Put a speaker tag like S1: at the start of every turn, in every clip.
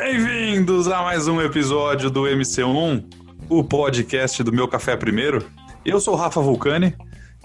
S1: Bem-vindos a mais um episódio do MC1, o podcast do Meu Café Primeiro. Eu sou o Rafa Vulcani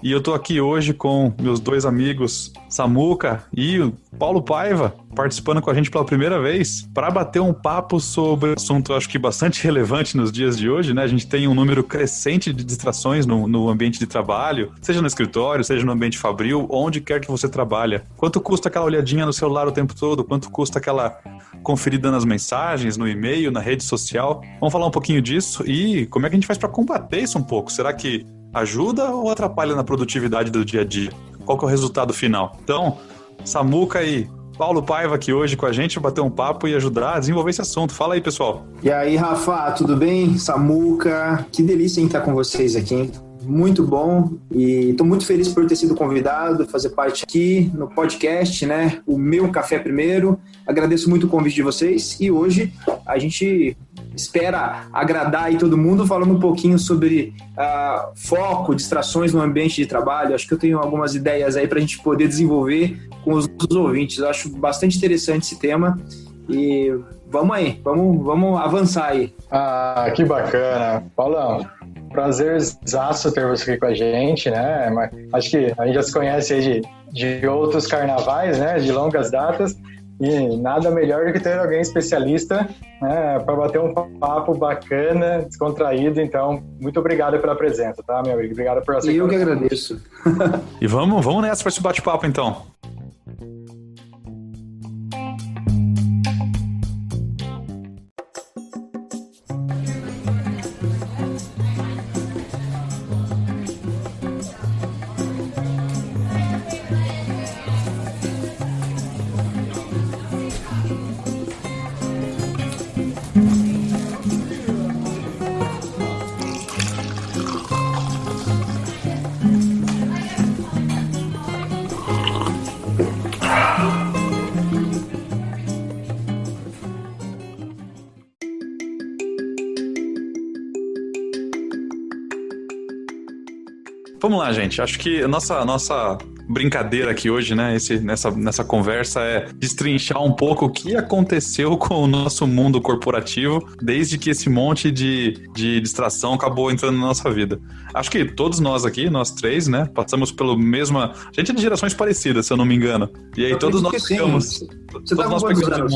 S1: e eu tô aqui hoje com meus dois amigos Samuca e o Paulo Paiva, participando com a gente pela primeira vez para bater um papo sobre um assunto, acho que bastante relevante nos dias de hoje, né? A gente tem um número crescente de distrações no ambiente de trabalho, seja no escritório, seja no ambiente fabril, onde quer que você trabalha. Quanto custa aquela olhadinha no celular o tempo todo? Quanto custa aquela conferida nas mensagens, no e-mail, na rede social? Vamos falar um pouquinho disso e como é que a gente faz para combater isso um pouco? Será que ajuda ou atrapalha na produtividade do dia a dia? Qual que é o resultado final? Então, Samuca e Paulo Paiva aqui hoje com a gente, bater um papo e ajudar a desenvolver esse assunto. Fala aí, pessoal.
S2: E aí, Rafa, tudo bem? Samuca, que delícia em estar com vocês aqui, hein? Muito bom e estou muito feliz por ter sido convidado, fazer parte aqui no podcast, né? O Meu Café Primeiro. Agradeço muito o convite de vocês e hoje a gente espera agradar aí todo mundo falando um pouquinho sobre foco, distrações no ambiente de trabalho. Acho que eu tenho algumas ideias aí para a gente poder desenvolver com os ouvintes. Eu acho bastante interessante esse tema e vamos aí, vamos avançar aí.
S3: Ah, que bacana. Paulão, prazerzaço ter você aqui com a gente, né? Mas acho que a gente já se conhece aí de outros carnavais, né? De longas datas. E nada melhor do que ter alguém especialista, né, para bater um papo bacana, descontraído. Então, muito obrigado pela presença, tá, meu amigo? Obrigado por aceitar.
S2: Eu que agradeço.
S1: E vamos nessa para esse bate-papo, então. Vamos lá, gente. Acho que a nossa brincadeira aqui hoje, né, nessa conversa é destrinchar um pouco o que aconteceu com o nosso mundo corporativo desde que esse monte de distração acabou entrando na nossa vida. Acho que todos nós aqui, nós três, né, passamos pelo mesmo... A gente é de gerações parecidas, se eu não me engano. E aí todos nós pegamos...
S2: Você tá com quantos anos?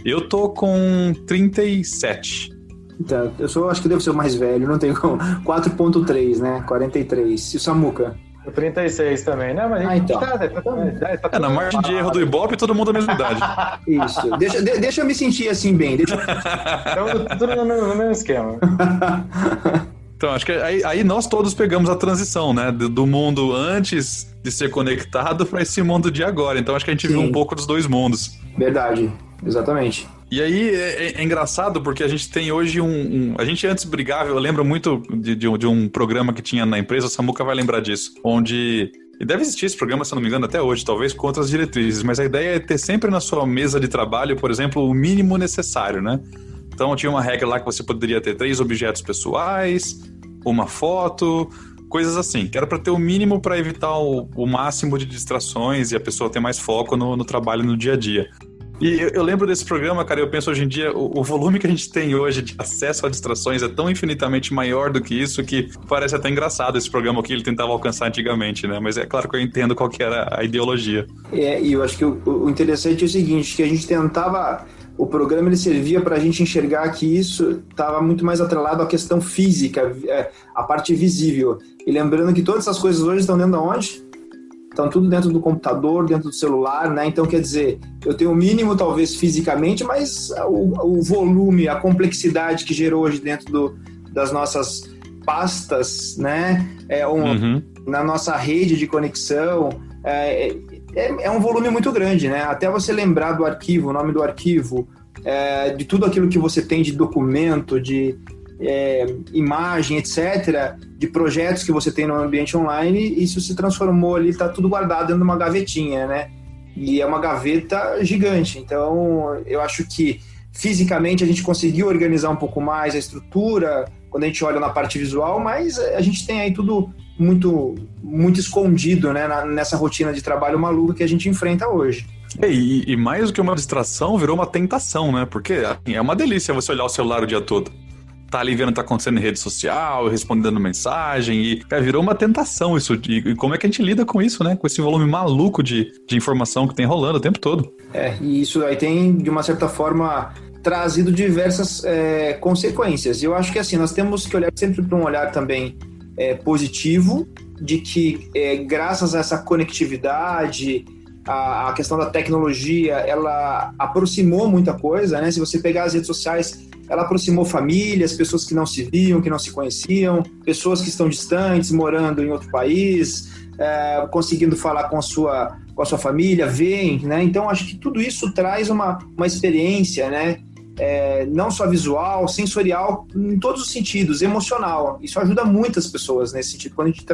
S1: Eu tô com 37.
S2: Então, acho que devo ser o mais velho, não tenho como. 4.3, né? 43. E o Samuca?
S3: 36 também, né? Mas
S2: então.
S1: Na margem de erro do Ibope, todo mundo a mesma idade.
S2: Isso. Deixa eu me sentir assim bem.
S3: Então, tudo no mesmo esquema.
S1: Então, acho que aí nós todos pegamos a transição, né? Do mundo antes de ser conectado para esse mundo de agora. Então, acho que a gente viu um pouco dos dois mundos.
S2: Verdade. Exatamente.
S1: E aí é engraçado porque a gente tem hoje a gente antes brigava, eu lembro muito de um programa que tinha na empresa, o Samuca vai lembrar disso, onde... E deve existir esse programa, se eu não me engano, até hoje, talvez com outras diretrizes, mas a ideia é ter sempre na sua mesa de trabalho, por exemplo, o mínimo necessário, né? Então tinha uma regra lá que você poderia ter 3 objetos pessoais, uma foto, coisas assim, que era para ter o mínimo para evitar o máximo de distrações e a pessoa ter mais foco no trabalho, no dia a dia. E eu lembro desse programa, cara, eu penso hoje em dia, o volume que a gente tem hoje de acesso a distrações é tão infinitamente maior do que isso que parece até engraçado esse programa que ele tentava alcançar antigamente, né? Mas é claro que eu entendo qual que era a ideologia.
S2: E eu acho que o interessante é o seguinte, que a gente tentava... O programa ele servia para a gente enxergar que isso estava muito mais atrelado à questão física, a parte visível. E lembrando que todas essas coisas hoje estão dentro de onde? Estão tudo dentro do computador, dentro do celular, né? Então, quer dizer, eu tenho o mínimo, talvez, fisicamente, mas o volume, a complexidade que gerou hoje dentro das nossas pastas, né? Na nossa rede de conexão, é um volume muito grande, né? Até você lembrar do arquivo, o nome do arquivo, de tudo aquilo que você tem de documento, de imagem, etc., de projetos que você tem no ambiente online, isso se transformou ali, está tudo guardado dentro de uma gavetinha, né? E é uma gaveta gigante. Então, eu acho que fisicamente a gente conseguiu organizar um pouco mais a estrutura, quando a gente olha na parte visual, mas a gente tem aí tudo muito, muito escondido, né, nessa rotina de trabalho maluca que a gente enfrenta hoje.
S1: E mais do que uma distração, virou uma tentação, né? Porque assim, é uma delícia você olhar o celular o dia todo. Tá ali vendo o que tá acontecendo em rede social, respondendo mensagem, e cara, virou uma tentação isso. E como é que a gente lida com isso, né? Com esse volume maluco de informação que tem rolando o tempo todo.
S2: E isso aí tem, de uma certa forma, trazido diversas consequências. Eu acho que assim, nós temos que olhar sempre para um olhar também positivo, de que graças a essa conectividade, a questão da tecnologia, ela aproximou muita coisa, né? Se você pegar as redes sociais, ela aproximou famílias, pessoas que não se viam, que não se conheciam, pessoas que estão distantes, morando em outro país, conseguindo falar com a sua família, ver, né? Então, acho que tudo isso traz uma experiência, né? Não só visual, sensorial, em todos os sentidos, emocional. Isso ajuda muitas pessoas nesse sentido, quando a gente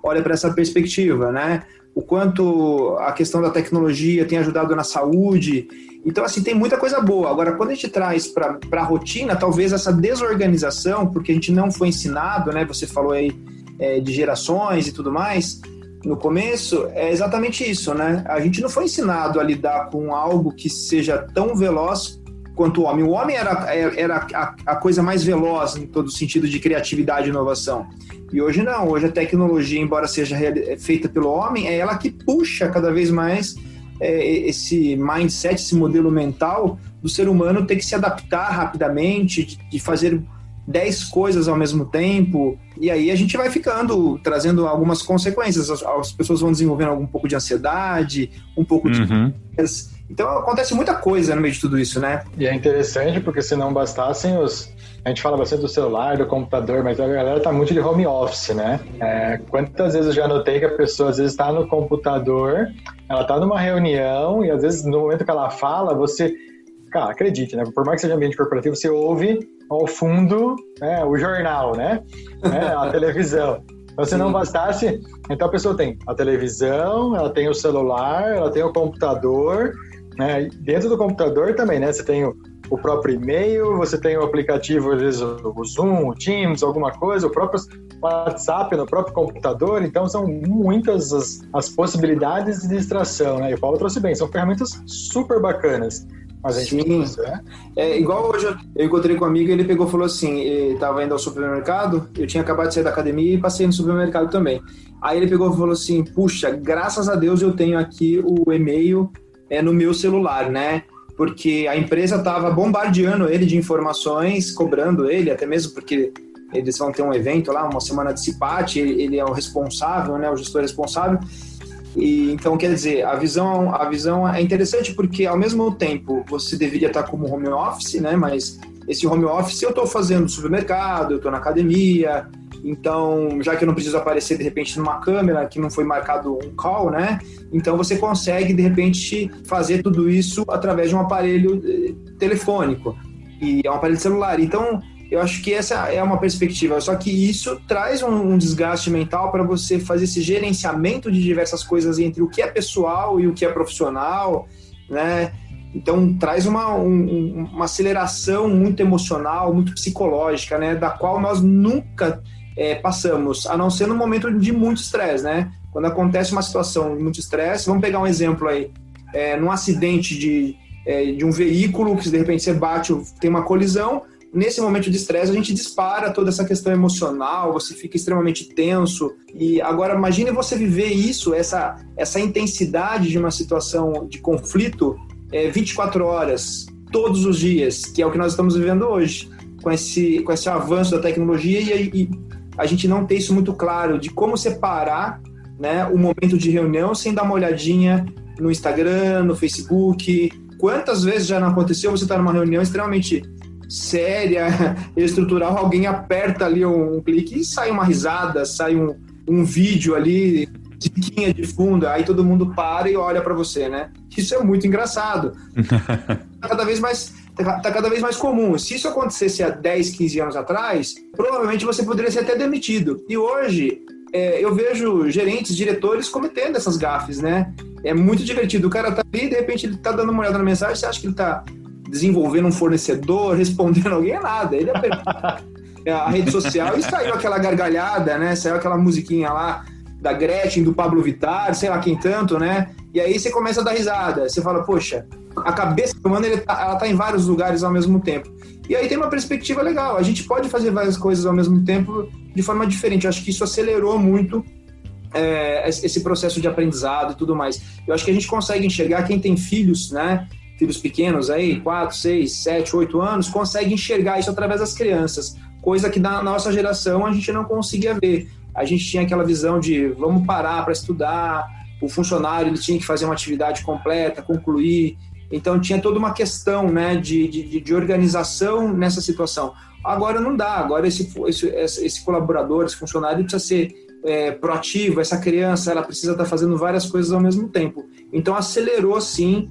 S2: olha para essa perspectiva, né? O quanto a questão da tecnologia tem ajudado na saúde. Então, assim, tem muita coisa boa. Agora, quando a gente traz para a rotina, talvez essa desorganização, porque a gente não foi ensinado, né? Você falou aí de gerações e tudo mais. No começo, é exatamente isso, né? A gente não foi ensinado a lidar com algo que seja tão veloz quanto o homem. O homem era a coisa mais veloz em todo o sentido de criatividade e inovação. E hoje não. Hoje a tecnologia, embora seja feita pelo homem, é ela que puxa cada vez mais esse mindset, esse modelo mental do ser humano ter que se adaptar rapidamente, de fazer 10 coisas ao mesmo tempo, e aí a gente vai trazendo algumas consequências. As pessoas vão desenvolvendo um pouco de ansiedade, um pouco de... Então acontece muita coisa no meio de tudo isso, né?
S3: E é interessante porque se não bastassem a gente fala bastante do celular, do computador, mas a galera tá muito de home office, né? Quantas vezes eu já notei que a pessoa às vezes tá no computador, ela tá numa reunião e às vezes no momento que ela fala, você... Cara, acredite, né? Por mais que seja ambiente corporativo, você ouve ao fundo o jornal, né? A televisão. Então, se não bastasse, então a pessoa tem a televisão, ela tem o celular, ela tem o computador, né? Dentro do computador também, né? Você tem o próprio e-mail, você tem o aplicativo, às vezes o Zoom, o Teams, alguma coisa, o próprio WhatsApp no próprio computador. Então, são muitas as possibilidades de distração, né? E o Paulo trouxe bem, são ferramentas super bacanas. Mas a gente
S2: Sim. Igual hoje eu encontrei com um amigo e ele pegou e falou assim, estava indo ao supermercado, eu tinha acabado de sair da academia e passei no supermercado também. Aí ele pegou e falou assim, puxa, graças a Deus eu tenho aqui o e-mail no meu celular, né? Porque a empresa estava bombardeando ele de informações, cobrando ele, até mesmo porque eles vão ter um evento lá, uma semana de CIPAT, ele é o responsável, né? O gestor responsável. E, então, quer dizer, a visão é interessante porque, ao mesmo tempo, você deveria estar como home office, né? Mas esse home office eu estou fazendo no supermercado, eu estou na academia, então, já que eu não preciso aparecer, de repente, numa câmera, que não foi marcado um call, né? Então, você consegue, de repente, fazer tudo isso através de um aparelho telefônico. E é um aparelho celular. Então, eu acho que essa é uma perspectiva, só que isso traz um desgaste mental para você fazer esse gerenciamento de diversas coisas entre o que é pessoal e o que é profissional, né? Então, traz uma aceleração muito emocional, muito psicológica, né? Da qual nós nunca passamos, a não ser no momento de muito estresse, né? Quando acontece uma situação de muito estresse, vamos pegar um exemplo aí, num acidente de um veículo, que de repente você bate, tem uma colisão. Nesse momento de estresse, a gente dispara toda essa questão emocional, você fica extremamente tenso. E agora, imagine você viver isso, essa intensidade de uma situação de conflito 24 horas, todos os dias, que é o que nós estamos vivendo hoje, com esse avanço da tecnologia e a gente não tem isso muito claro de como separar, né, o momento de reunião sem dar uma olhadinha no Instagram, no Facebook. Quantas vezes já não aconteceu você estar numa reunião extremamente séria, estrutural, alguém aperta ali um clique e sai uma risada, sai um vídeo ali, diquinha de fundo, aí todo mundo para e olha para você, né? Isso é muito engraçado. Tá cada vez mais comum. Se isso acontecesse há 10, 15 anos atrás, provavelmente você poderia ser até demitido. E hoje, eu vejo gerentes, diretores cometendo essas gafes, né? É muito divertido. O cara tá ali, de repente ele tá dando uma olhada na mensagem, você acha que ele tá desenvolvendo um fornecedor, respondendo alguém, é nada. Ele apertou a rede social e saiu aquela gargalhada, né? Saiu aquela musiquinha lá da Gretchen, do Pablo Vittar, sei lá quem tanto, né? E aí você começa a dar risada. Você fala, poxa, a cabeça do humano, ela tá em vários lugares ao mesmo tempo. E aí tem uma perspectiva legal. A gente pode fazer várias coisas ao mesmo tempo de forma diferente. Eu acho que isso acelerou muito esse processo de aprendizado e tudo mais. Eu acho que a gente consegue enxergar quem tem filhos, né? Filhos pequenos aí, 4, 6, 7, 8 anos, consegue enxergar isso através das crianças. Coisa que na nossa geração a gente não conseguia ver. A gente tinha aquela visão de vamos parar para estudar, o funcionário ele tinha que fazer uma atividade completa, concluir. Então tinha toda uma questão, né, de organização nessa situação. Agora não dá, agora esse colaborador, esse funcionário precisa ser proativo, essa criança ela precisa estar fazendo várias coisas ao mesmo tempo. Então acelerou sim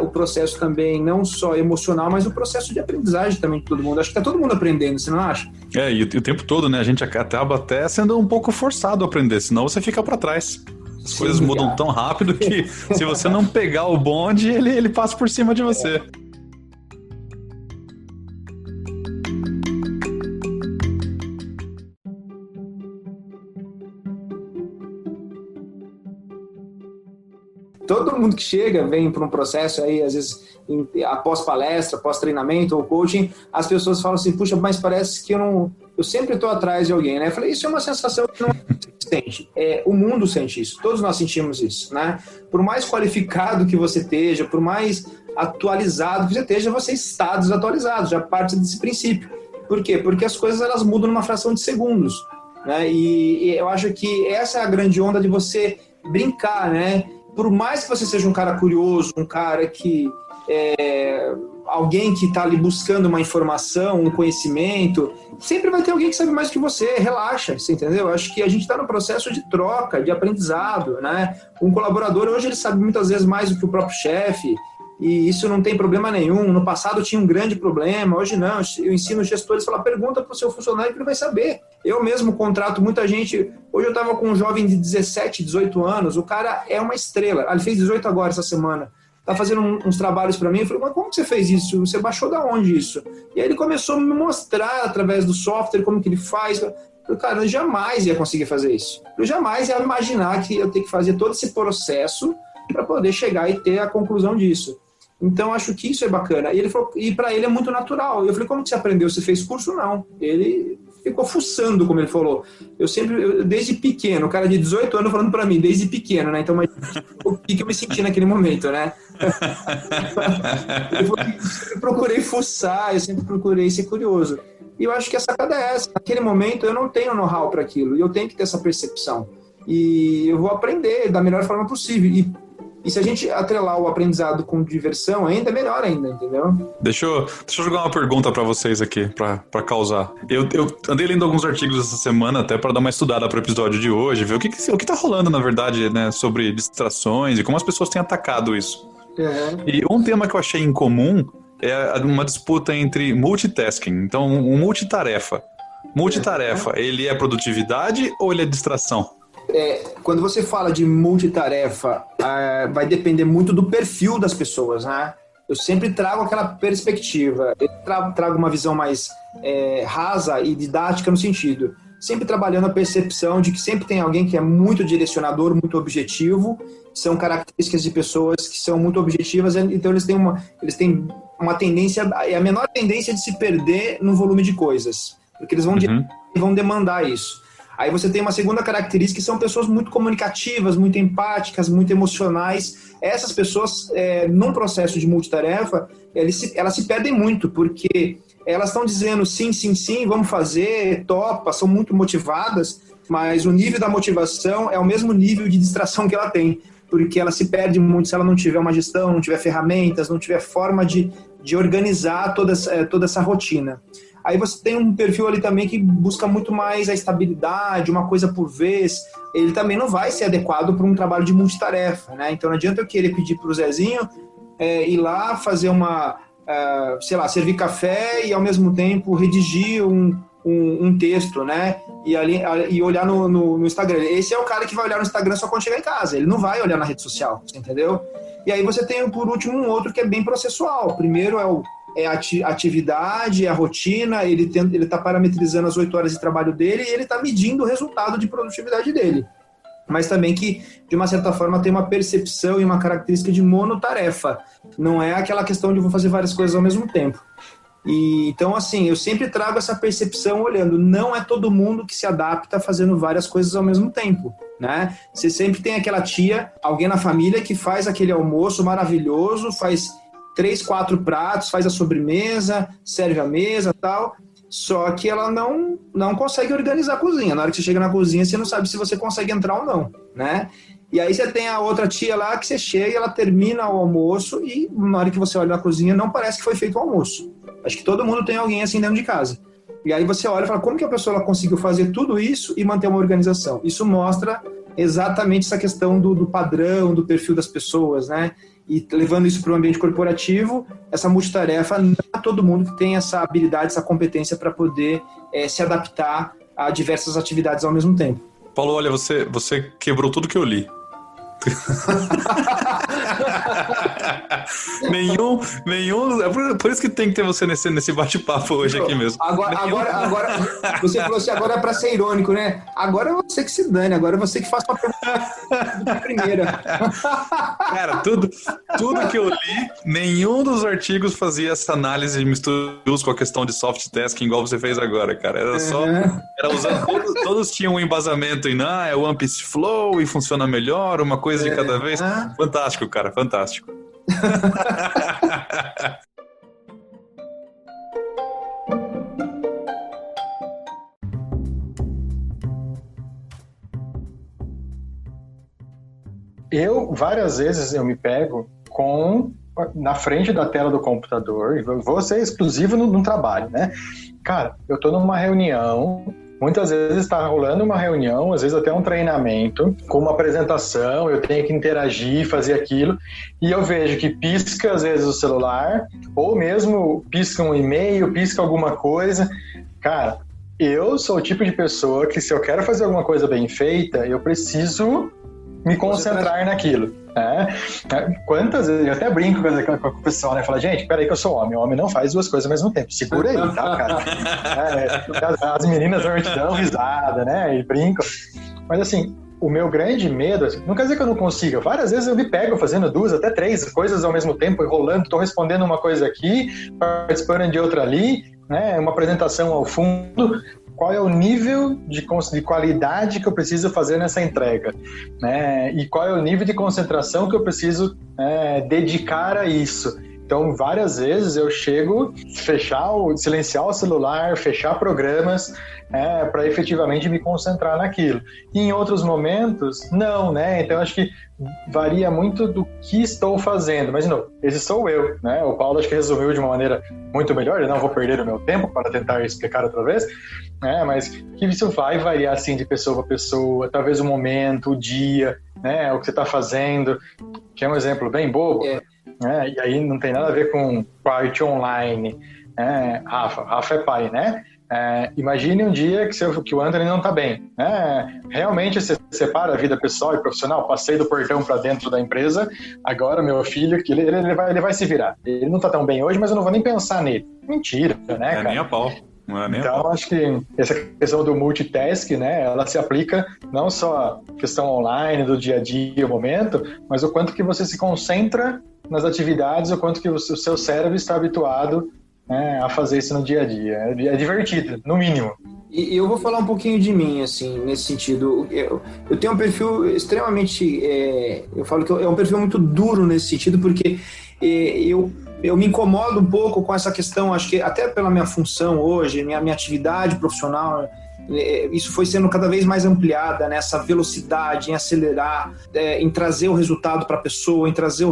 S2: o processo também, não só emocional, mas o processo de aprendizagem também de todo mundo. Acho que está todo mundo aprendendo, você não acha?
S1: E o tempo todo, né? A gente acaba até sendo um pouco forçado a aprender, senão você fica para trás. As coisas mudam tão rápido que se você não pegar o bonde, ele passa por cima de você.
S2: Todo mundo que chega vem para um processo aí, às vezes, após palestra, após treinamento ou coaching, as pessoas falam assim, puxa, mas parece que eu sempre estou atrás de alguém, né? Eu falei, isso é uma sensação que não sente. O mundo sente isso, todos nós sentimos isso, né? Por mais qualificado que você esteja, por mais atualizado que você esteja, você está desatualizado, já parte desse princípio. Por quê? Porque as coisas elas mudam numa fração de segundos, né? E eu acho que essa é a grande onda de você brincar, né? Por mais que você seja um cara curioso, um cara que alguém que está ali buscando uma informação, um conhecimento, sempre vai ter alguém que sabe mais que você, relaxa, você entendeu? Acho que a gente está no processo de troca, de aprendizado, né? Um colaborador hoje ele sabe muitas vezes mais do que o próprio chefe, e isso não tem problema nenhum. No passado tinha um grande problema, hoje não. Eu ensino os gestores a falar, pergunta para o seu funcionário que ele vai saber. Eu mesmo contrato muita gente. Hoje eu estava com um jovem de 17, 18 anos, o cara é uma estrela. Ele fez 18 agora essa semana. Está fazendo uns trabalhos para mim. Eu falei, mas como que você fez isso? Você baixou da onde isso? E aí ele começou a me mostrar através do software como que ele faz. Eu falei, cara, eu jamais ia conseguir fazer isso. Eu jamais ia imaginar que eu ter que fazer todo esse processo para poder chegar e ter a conclusão disso. Então, acho que isso é bacana. E ele falou, e para ele é muito natural. Eu falei, como que você aprendeu? Você fez curso? Não. Ele ficou fuçando, como ele falou. Desde pequeno, o cara de 18 anos falando para mim, desde pequeno, né? Então, o que eu me senti naquele momento, né? Ele falou, eu sempre procurei fuçar, eu sempre procurei ser curioso. E eu acho que a sacada é essa. Naquele momento, eu não tenho know-how para aquilo. E eu tenho que ter essa percepção. E eu vou aprender da melhor forma possível. E se a gente atrelar o aprendizado com diversão, ainda é melhor ainda, entendeu?
S1: Deixa eu jogar uma pergunta para vocês aqui, para causar. Eu andei lendo alguns artigos essa semana até para dar uma estudada para o episódio de hoje, ver o que tá rolando, na verdade, né, sobre distrações e como as pessoas têm atacado isso. E um tema que eu achei incomum é uma disputa entre multitasking. Então, um multitarefa. Ele é produtividade ou ele é distração?
S2: Quando você fala de multitarefa, vai depender muito do perfil das pessoas, né? Eu sempre trago aquela perspectiva, eu trago uma visão mais rasa e didática no sentido, sempre trabalhando a percepção de que sempre tem alguém que é muito direcionador, muito objetivo, são características de pessoas que são muito objetivas, então eles têm uma tendência, a menor tendência de se perder no volume de coisas, porque eles vão demandar isso. Aí você tem uma segunda característica, que são pessoas muito comunicativas, muito empáticas, muito emocionais. Essas pessoas, num processo de multitarefa, elas se perdem muito, porque elas estão dizendo sim, sim, sim, vamos fazer, topa, são muito motivadas, mas o nível da motivação é o mesmo nível de distração que ela tem, porque ela se perde muito se ela não tiver uma gestão, não tiver ferramentas, não tiver forma de organizar toda essa rotina. Aí você tem um perfil ali também que busca muito mais a estabilidade, uma coisa por vez. Ele também não vai ser adequado para um trabalho de multitarefa, né? Então não adianta eu querer pedir para o Zezinho ir lá fazer servir café e ao mesmo tempo redigir um texto, né? E olhar no Instagram. Esse é o cara que vai olhar no Instagram só quando chegar em casa. Ele não vai olhar na rede social, você entendeu? E aí você tem, por último, um outro que é bem processual. Primeiro é a atividade, a rotina, ele está parametrizando as 8 horas de trabalho dele e ele está medindo o resultado de produtividade dele. mas também que, de uma certa forma, tem uma percepção e uma característica de monotarefa. Não é aquela questão de vou fazer várias coisas ao mesmo tempo. E, então, assim, eu sempre trago essa percepção olhando. Não é todo mundo que se adapta fazendo várias coisas ao mesmo tempo, né? Você sempre tem aquela tia, alguém na família que faz aquele almoço maravilhoso, faz 3, 4 pratos, faz a sobremesa, serve a mesa e tal, só que ela não consegue organizar a cozinha. Na hora que você chega na cozinha, você não sabe se você consegue entrar ou não, né? E aí você tem a outra tia lá que você chega e ela termina o almoço e na hora que você olha na cozinha não parece que foi feito o almoço. Acho que todo mundo tem alguém assim dentro de casa. E aí você olha e fala, como que a pessoa ela conseguiu fazer tudo isso e manter uma organização? Isso mostra exatamente essa questão do padrão, do perfil das pessoas, né? E levando isso para o ambiente corporativo, essa multitarefa, não é todo mundo que tem essa habilidade, essa competência para poder se adaptar a diversas atividades ao mesmo tempo.
S1: Paulo, olha, você quebrou tudo que eu li. nenhum. É por isso que tem que ter você nesse bate-papo hoje aqui mesmo.
S2: Agora você falou assim, agora é pra ser irônico, né? Agora é você que se dane, agora é você que faz uma pergunta de primeira.
S1: Cara, tudo que eu li, nenhum dos artigos fazia essa análise de mistura com a questão de soft tasking igual você fez agora, cara. Era só. Era usando. Todos tinham um embasamento em é o One Piece Flow e funciona melhor, uma coisa de cada vez. Fantástico, cara, fantástico.
S3: Várias vezes eu me pego na frente da tela do computador, e vou ser exclusivo no trabalho, né? Cara, eu tô numa reunião, muitas vezes está rolando uma reunião, às vezes até um treinamento, com uma apresentação, eu tenho que interagir, fazer aquilo, e eu vejo que pisca às vezes o celular, ou mesmo pisca um e-mail, pisca alguma coisa. Cara, eu sou o tipo de pessoa que se eu quero fazer alguma coisa bem feita, eu preciso me concentrar naquilo. Quantas vezes, eu até brinco com o pessoal, né? Fala, gente, peraí que eu sou homem. O homem não faz duas coisas ao mesmo tempo. Segura aí, tá, cara? As meninas normalmente dão risada, né? E brincam. Mas assim, o meu grande medo, assim, não quer dizer que eu não consiga. Várias vezes eu me pego fazendo 2 até 3 coisas ao mesmo tempo, enrolando, tô respondendo uma coisa aqui, participando de outra ali, né? Uma apresentação ao fundo. Qual é o nível de qualidade que eu preciso fazer nessa entrega, né? E qual é o nível de concentração que eu preciso dedicar a isso. Então, várias vezes eu chego silenciar o celular, fechar programas, para efetivamente me concentrar naquilo. E em outros momentos, não, né? Então, acho que varia muito do que estou fazendo. Mas, não, esse sou eu, né? O Paulo acho que resumiu de uma maneira muito melhor, eu não vou perder o meu tempo para tentar explicar outra vez, mas que isso vai variar, assim, de pessoa para pessoa, talvez o momento, o dia, né? O que você está fazendo, que é um exemplo bem bobo, e aí não tem nada a ver com parte online. Rafa é pai, né? Imagine um dia que o Anthony não está bem. Realmente você separa a vida pessoal e profissional. Passei do portão para dentro da empresa, agora meu filho, que ele vai se virar. Ele não está tão bem hoje, mas eu não vou nem pensar nele. Mentira, né, cara?
S1: Nem a pau.
S3: Então, acho que essa questão do multitask, né, ela se aplica não só à questão online, do dia a dia, o momento, mas o quanto que você se concentra nas atividades, o quanto que o seu cérebro está habituado a fazer isso no dia a dia. É divertido, no mínimo.
S2: E eu vou falar um pouquinho de mim, assim, nesse sentido. Eu tenho um perfil extremamente... eu falo que é um perfil muito duro nesse sentido, porque eu me incomodo um pouco com essa questão, acho que até pela minha função hoje, minha atividade profissional, isso foi sendo cada vez mais ampliada, nessa velocidade, em acelerar, em trazer o resultado para a pessoa, em trazer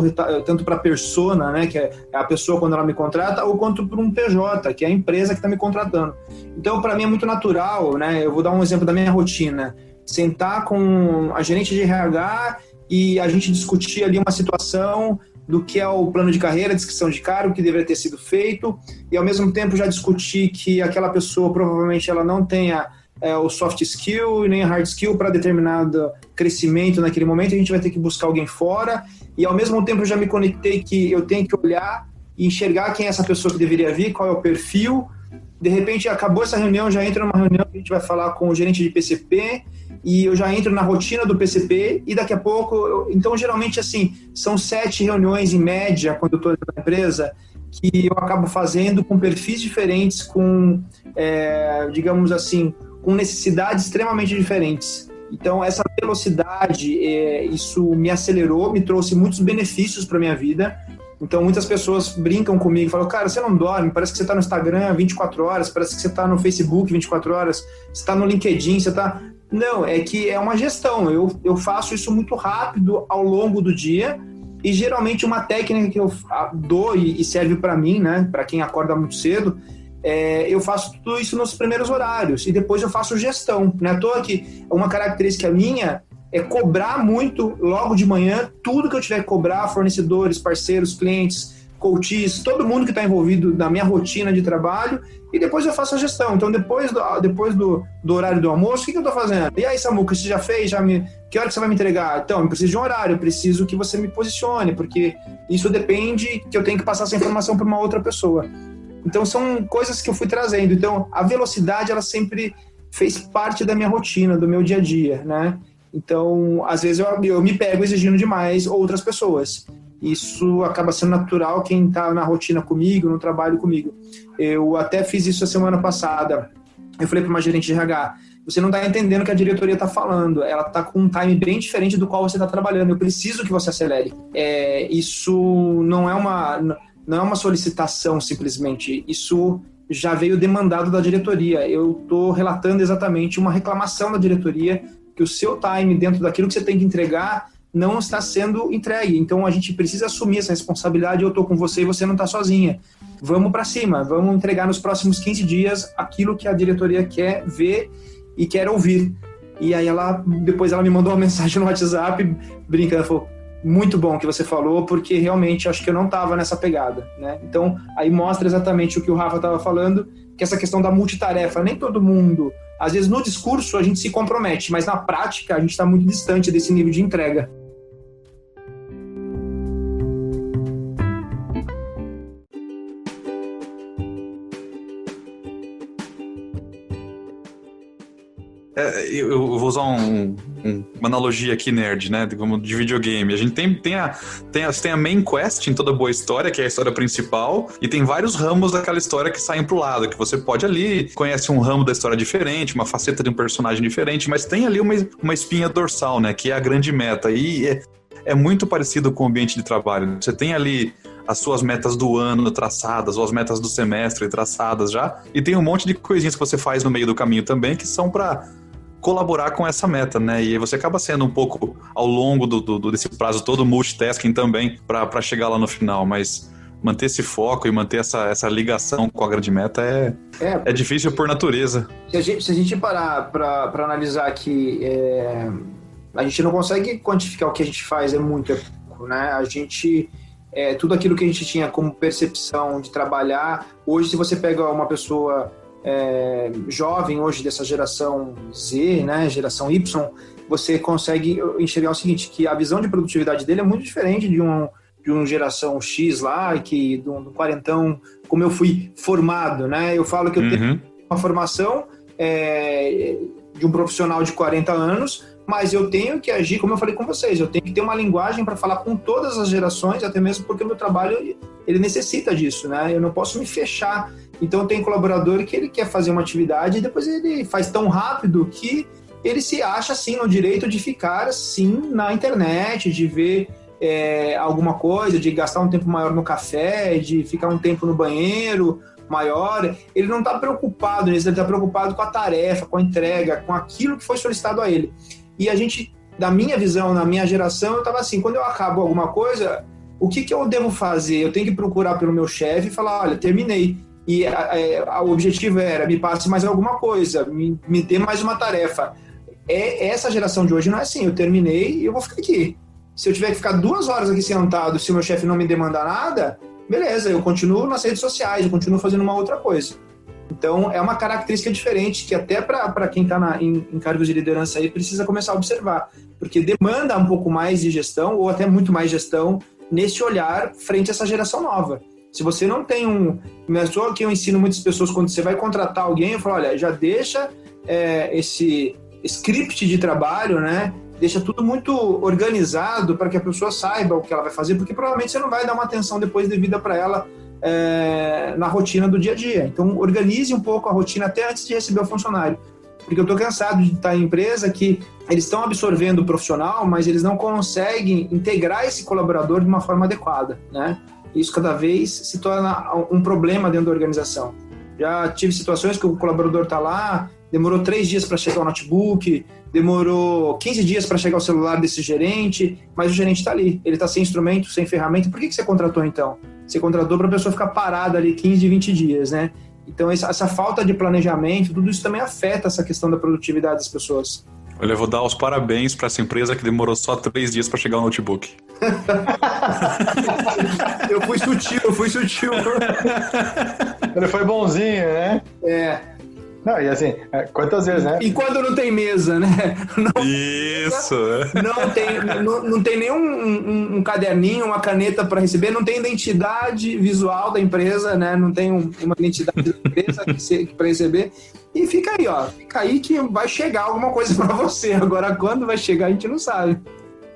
S2: tanto para a persona, né, que é a pessoa quando ela me contrata, ou quanto para um PJ, que é a empresa que está me contratando. Então, para mim é muito natural, né, eu vou dar um exemplo da minha rotina, sentar com a gerente de RH e a gente discutir ali uma situação do que é o plano de carreira, descrição de cargo, que deveria ter sido feito, e ao mesmo tempo já discutir que aquela pessoa provavelmente ela não tenha o soft skill e nem a hard skill para determinado crescimento naquele momento, a gente vai ter que buscar alguém fora, e ao mesmo tempo já me conectei que eu tenho que olhar e enxergar quem é essa pessoa que deveria vir, qual é o perfil. De repente acabou essa reunião, já entra numa reunião que a gente vai falar com o gerente de PCP, e eu já entro na rotina do PCP e daqui a pouco... Então, geralmente, assim, são 7 reuniões em média, quando eu estou na empresa, que eu acabo fazendo com perfis diferentes, com, digamos assim, com necessidades extremamente diferentes. Então, essa velocidade, isso me acelerou, me trouxe muitos benefícios para a minha vida. Então, muitas pessoas brincam comigo, falam, cara, você não dorme, parece que você está no Instagram 24 horas, parece que você está no Facebook 24 horas, você está no LinkedIn, você está... Não, é que é uma gestão, eu faço isso muito rápido ao longo do dia e geralmente uma técnica que eu dou e serve para mim, né, para quem acorda muito cedo, eu faço tudo isso nos primeiros horários e depois eu faço gestão. Não é à toa que uma característica minha é cobrar muito logo de manhã, tudo que eu tiver que cobrar, fornecedores, parceiros, clientes, coaches, todo mundo que está envolvido na minha rotina de trabalho, e depois eu faço a gestão. Então, depois do horário do almoço, o que eu estou fazendo? E aí, Samuca, você já fez? Que hora que você vai me entregar? Então, eu preciso de um horário, eu preciso que você me posicione, porque isso depende que eu tenho que passar essa informação para uma outra pessoa. Então, são coisas que eu fui trazendo. Então, a velocidade, ela sempre fez parte da minha rotina, do meu dia a dia, né? Então, às vezes eu me pego exigindo demais outras pessoas. Isso acaba sendo natural quem está na rotina comigo, no trabalho comigo. Eu até fiz isso a semana passada. Eu falei para uma gerente de RH, você não está entendendo o que a diretoria está falando. Ela está com um time bem diferente do qual você está trabalhando. Eu preciso que você acelere. Isso não é uma solicitação simplesmente. Isso já veio demandado da diretoria. Eu estou relatando exatamente uma reclamação da diretoria que o seu time dentro daquilo que você tem que entregar não está sendo entregue. Então, a gente precisa assumir essa responsabilidade. Eu estou com você e você não está sozinha. Vamos para cima. Vamos entregar nos próximos 15 dias aquilo que a diretoria quer ver e quer ouvir. E aí, depois ela me mandou uma mensagem no WhatsApp, brincando, falou, muito bom que você falou, porque realmente acho que eu não estava nessa pegada, né? Então, aí mostra exatamente o que o Rafa estava falando, que essa questão da multitarefa, nem todo mundo... Às vezes, no discurso, a gente se compromete, mas na prática, a gente está muito distante desse nível de entrega.
S1: Eu vou usar uma analogia aqui, nerd, né? De videogame. A gente tem a main quest em toda boa história, que é a história principal, e tem vários ramos daquela história que saem pro lado, que você pode ali, conhece um ramo da história diferente, uma faceta de um personagem diferente, mas tem ali uma espinha dorsal, né? Que é a grande meta. E é muito parecido com o ambiente de trabalho. Você tem ali as suas metas do ano traçadas, ou as metas do semestre traçadas já, e tem um monte de coisinhas que você faz no meio do caminho também, que são para colaborar com essa meta, né? E aí você acaba sendo um pouco, ao longo desse prazo todo, multitasking também, para chegar lá no final, mas manter esse foco e manter essa ligação com a grande meta é difícil por natureza.
S2: Se a gente parar para analisar aqui, a gente não consegue quantificar o que a gente faz, é muito pouco, né? A gente... tudo aquilo que a gente tinha como percepção de trabalhar, hoje se você pega uma pessoa jovem hoje dessa geração Z, né, geração Y, você consegue enxergar o seguinte, que a visão de produtividade dele é muito diferente de uma geração X lá, do quarentão, como eu fui formado, né? Eu falo que eu tenho uma formação de um profissional de 40 anos, mas eu tenho que agir, como eu falei com vocês, eu tenho que ter uma linguagem para falar com todas as gerações, até mesmo porque o meu trabalho ele necessita disso, né? Eu não posso me fechar. Então tem colaborador que ele quer fazer uma atividade e depois ele faz tão rápido que ele se acha assim no direito de ficar assim na internet, de ver alguma coisa, de gastar um tempo maior no café, de ficar um tempo no banheiro maior. Ele não está preocupado nisso, ele está preocupado com a tarefa, com a entrega, com aquilo que foi solicitado a ele. E a gente, da minha visão, na minha geração, eu estava assim, quando eu acabo alguma coisa, o que eu devo fazer? Eu tenho que procurar pelo meu chefe e falar, olha, terminei. E o objetivo era, me passe mais alguma coisa, me dê mais uma tarefa. Essa geração de hoje não é assim, eu terminei e eu vou ficar aqui. Se eu tiver que ficar 2 horas aqui sentado, se o meu chefe não me demandar nada, beleza, eu continuo nas redes sociais, eu continuo fazendo uma outra coisa. Então, é uma característica diferente que até para quem está em cargos de liderança aí precisa começar a observar, porque demanda um pouco mais de gestão, ou até muito mais gestão, nesse olhar frente a essa geração nova. Se você não tem não é só que eu ensino muitas pessoas, quando você vai contratar alguém, eu falo, olha, já deixa script de trabalho, né? Deixa tudo muito organizado para que a pessoa saiba o que ela vai fazer, porque provavelmente você não vai dar uma atenção depois devida para ela na rotina do dia a dia. Então, organize um pouco a rotina até antes de receber o funcionário. Porque eu estou cansado de estar em empresa que eles estão absorvendo o profissional, mas eles não conseguem integrar esse colaborador de uma forma adequada, né? Isso cada vez se torna um problema dentro da organização. Já tive situações que o colaborador está lá, demorou 3 dias para chegar o notebook, demorou 15 dias para chegar o celular desse gerente, mas o gerente está ali, ele está sem instrumento, sem ferramenta. Por que você contratou então? Você contratou para a pessoa ficar parada ali 15, 20 dias, né? Então essa falta de planejamento, tudo isso também afeta essa questão da produtividade das pessoas.
S1: Olha, eu vou dar os parabéns para essa empresa que demorou só 3 dias para chegar o notebook.
S2: Eu fui sutil.
S3: Ele foi bonzinho, né?
S2: É.
S3: Não, e assim, quantas vezes, né?
S2: E quando não tem mesa, né?
S1: Isso!
S2: Não tem nenhum um caderninho, uma caneta para receber, não tem identidade visual da empresa, né? Não tem uma identidade da empresa para receber. E fica aí que vai chegar alguma coisa para você. Agora, quando vai chegar, a gente não sabe.